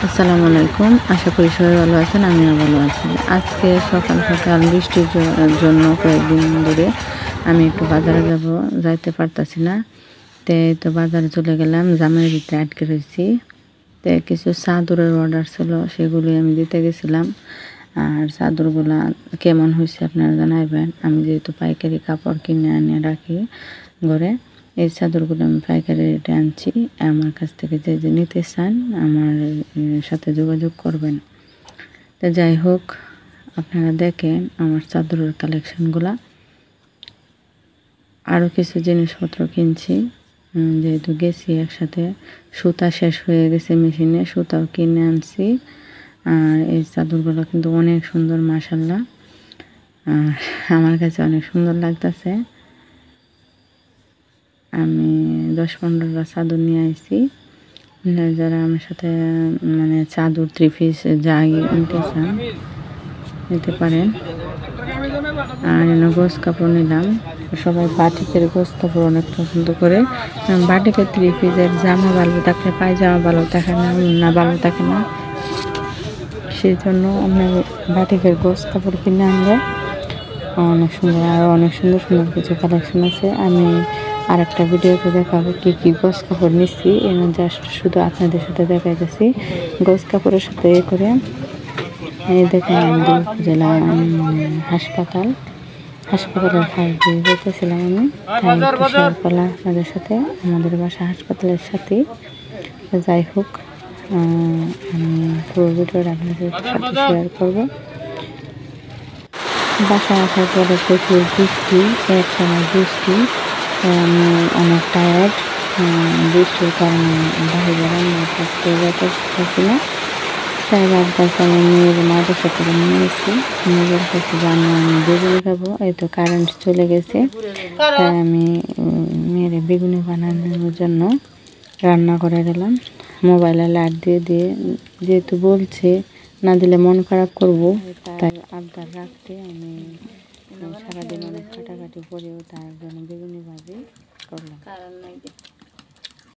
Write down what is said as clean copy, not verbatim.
আসসালামু আলাইকুম। আশা করি সবাই ভালো আছেন, আমিও ভালো আছি। আজকে সকাল সকাল বৃষ্টির জন্য কয়েকদিন ধরে আমি একটু বাজারে যাইতে পারতাছি না। তো বাজারে চলে গেলাম, জামের ভিতরে আটকে রয়েছি। কিছু চাদরের অর্ডার ছিল, সেগুলি আমি দিতে গেছিলাম। আর চাদরগুলা কেমন হয়েছে আপনারা জানাবেন। আমি যেহেতু পাইকারি কাপড় কিনে আনিয়ে রাখি ঘরে, এই চাদরগুলো আমি পাইকারি রেটে আনছি। আমার কাছ থেকে যে নিতে চান আমার সাথে যোগাযোগ করবেন। তো যাই হোক, আপনারা দেখেন আমার চাদরের কালেকশনগুলা। আরও কিছু জিনিসপত্র কিনছি, যেহেতু গেছি একসাথে। সুতা শেষ হয়ে গেছে মেশিনে, সুতাও কিনে আনছি। আর এই চাদরগুলো কিন্তু অনেক সুন্দর, মাশাআল্লাহ। আর আমার কাছে অনেক সুন্দর লাগতেছে। আমি 10-15টা চাদর নিয়ে আসছি। যারা আমার সাথে মানে চাদর 3 পিস যা নিতে চান নিতে পারেন। আর গোছ কাপড় নিলাম। সবাই বাটিকের গোছ কাপড় অনেক পছন্দ করে। বাটিকের 3 পিসের জামা ভালো থাকে, পায়জামা ভালো থাকে না ভালো থাকে না, সেই জন্য আমি বাটিকের গোছ কাপড় কিনে আনলে অনেক সুন্দর। আরও অনেক সুন্দর সুন্দর কিছু কালেকশন আছে। আমি আরেকটা ভিডিওতে দেখাবো কী কী গোছ কাপড় নিচ্ছি। জাস্ট শুধু আপনাদের সাথে দেখাইতেছি গোছ কাপড়ের সাথে করে। এই দেখেন, আমি উপজেলা হাসপাতালের পাশ দিয়ে যেতেছিলাম। আমি তাই একটু শেয়ার করলাম আপনাদের সাথে, আমাদের বাসা হাসপাতালের সাথে। যাই হোক, আমি পুরো ভিডিওটা আপনাদের সাথে শেয়ার করবো। বাসায় আসার পরে প্রচুর বৃষ্টি, একসময় বৃষ্টি। আমি অনেক টায়ার্ড, বৃষ্টির কারণে বাইরে রান্না করতে যেতে পারছি না। তাই ভাবতেছি আমি মেয়ের মাদ্রাসা থেকে নিয়েছি, মেয়ের কাছে জানো আমি বেগুনি খাবো। এই তো কারেন্ট চলে গেছে, তাই আমি মেয়ের বেগুনি বানানোর জন্য রান্না করে গেলাম। মোবাইলে লাইট দিয়ে যেহেতু বলছে না দিলে মন খারাপ করব, তাই আবদার রাখতে আমি সারাদিন অনেক কাটাকাটি করেও তার জন্য বেগুনি ভাজি করলাম।